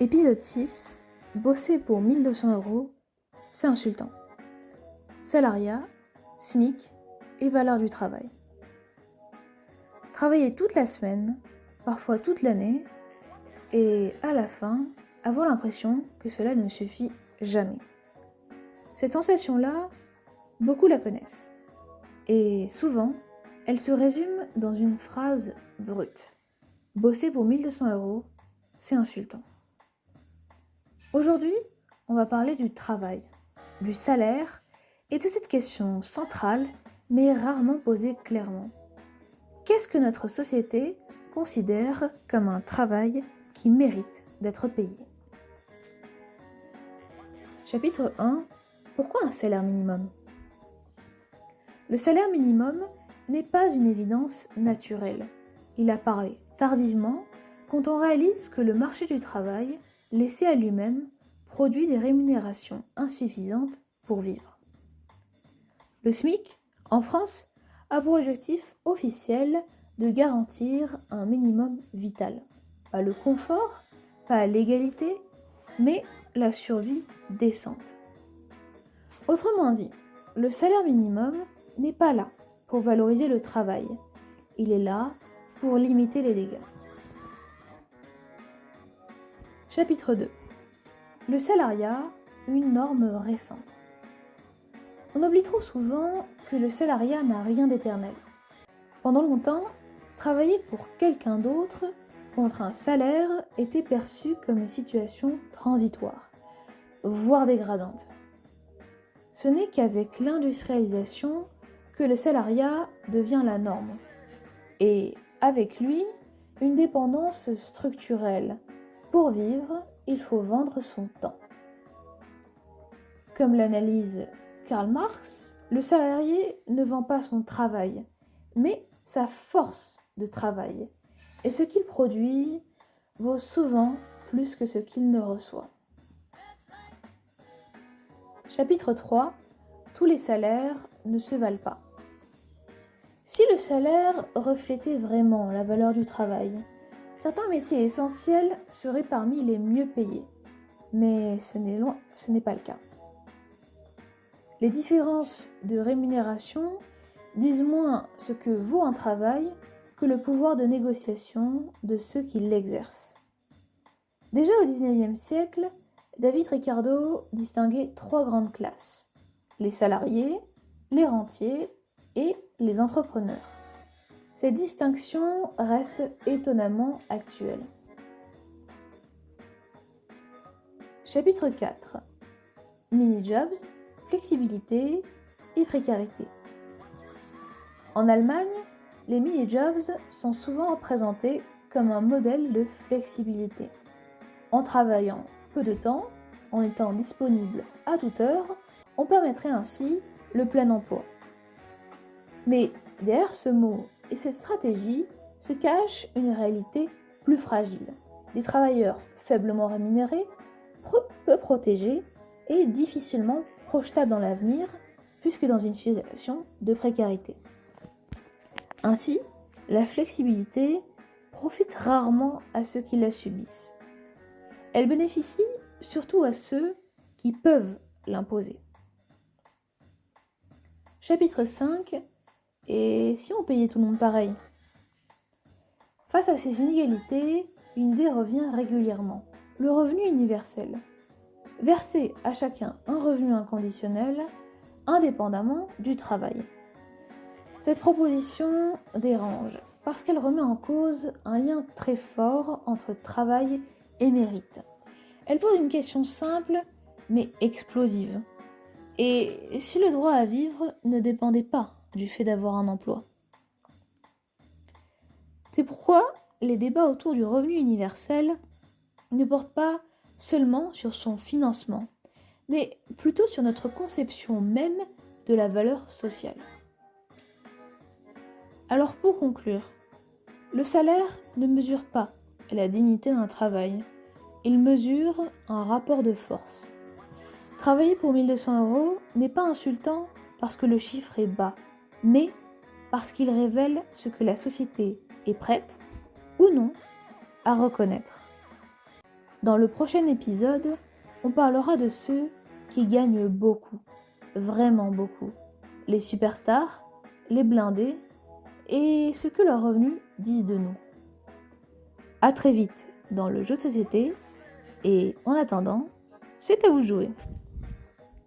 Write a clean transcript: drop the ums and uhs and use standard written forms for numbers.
Épisode 6. Bosser pour 1200 €, c'est insultant. Salariat, SMIC et valeur du travail. Travailler toute la semaine, parfois toute l'année, et à la fin, avoir l'impression que cela ne suffit jamais. Cette sensation-là, beaucoup la connaissent. Et souvent, elle se résume dans une phrase brute. Bosser pour 1200 €, c'est insultant. Aujourd'hui, on va parler du travail, du salaire et de cette question centrale mais rarement posée clairement. Qu'est-ce que notre société considère comme un travail qui mérite d'être payé ? Chapitre 1. Pourquoi un salaire minimum ? Le salaire minimum n'est pas une évidence naturelle. Il apparaît tardivement quand on réalise que le marché du travail, laissé à lui-même, produit des rémunérations insuffisantes pour vivre. Le SMIC, en France, a pour objectif officiel de garantir un minimum vital. Pas le confort, pas l'égalité, mais la survie décente. Autrement dit, le salaire minimum n'est pas là pour valoriser le travail. Il est là pour limiter les dégâts. Chapitre 2. Le salariat, une norme récente. On oublie trop souvent que le salariat n'a rien d'éternel. Pendant longtemps, travailler pour quelqu'un d'autre contre un salaire était perçu comme une situation transitoire, voire dégradante. Ce n'est qu'avec l'industrialisation que le salariat devient la norme. Et avec lui, une dépendance structurelle. Pour vivre, il faut vendre son temps. Comme l'analyse Karl Marx, le salarié ne vend pas son travail, mais sa force de travail. Et ce qu'il produit vaut souvent plus que ce qu'il ne reçoit. Chapitre 3. Tous les salaires ne se valent pas. Si le salaire reflétait vraiment la valeur du travail, certains métiers essentiels seraient parmi les mieux payés, mais ce n'est pas le cas. Les différences de rémunération disent moins ce que vaut un travail que le pouvoir de négociation de ceux qui l'exercent. Déjà au XIXe siècle, David Ricardo distinguait 3 grandes classes: les salariés, les rentiers et les entrepreneurs. Cette distinction reste étonnamment actuelle. Chapitre 4. Mini-jobs, flexibilité et précarité. En Allemagne, les mini-jobs sont souvent présentés comme un modèle de flexibilité. En travaillant peu de temps, en étant disponible à toute heure, on permettrait ainsi le plein emploi. Mais derrière ce mot et cette stratégie se cache une réalité plus fragile. Des travailleurs faiblement rémunérés, peu protégés et difficilement projetables dans l'avenir, puisque dans une situation de précarité. Ainsi, la flexibilité profite rarement à ceux qui la subissent. Elle bénéficie surtout à ceux qui peuvent l'imposer. Chapitre 5. Et si on payait tout le monde pareil ? Face à ces inégalités, une idée revient régulièrement, le revenu universel. Verser à chacun un revenu inconditionnel, indépendamment du travail. Cette proposition dérange, parce qu'elle remet en cause un lien très fort entre travail et mérite. Elle pose une question simple, mais explosive. Et si le droit à vivre ne dépendait pas du fait d'avoir un emploi ? C'est pourquoi les débats autour du revenu universel ne portent pas seulement sur son financement, mais plutôt sur notre conception même de la valeur sociale. Alors pour conclure, le salaire ne mesure pas la dignité d'un travail, il mesure un rapport de force. Travailler pour 1200 € n'est pas insultant parce que le chiffre est bas, mais parce qu'il révèle ce que la société est prête, ou non, à reconnaître. Dans le prochain épisode, on parlera de ceux qui gagnent beaucoup, vraiment beaucoup. Les superstars, les blindés et ce que leurs revenus disent de nous. À très vite dans le jeu de société et en attendant, c'est à vous de jouer.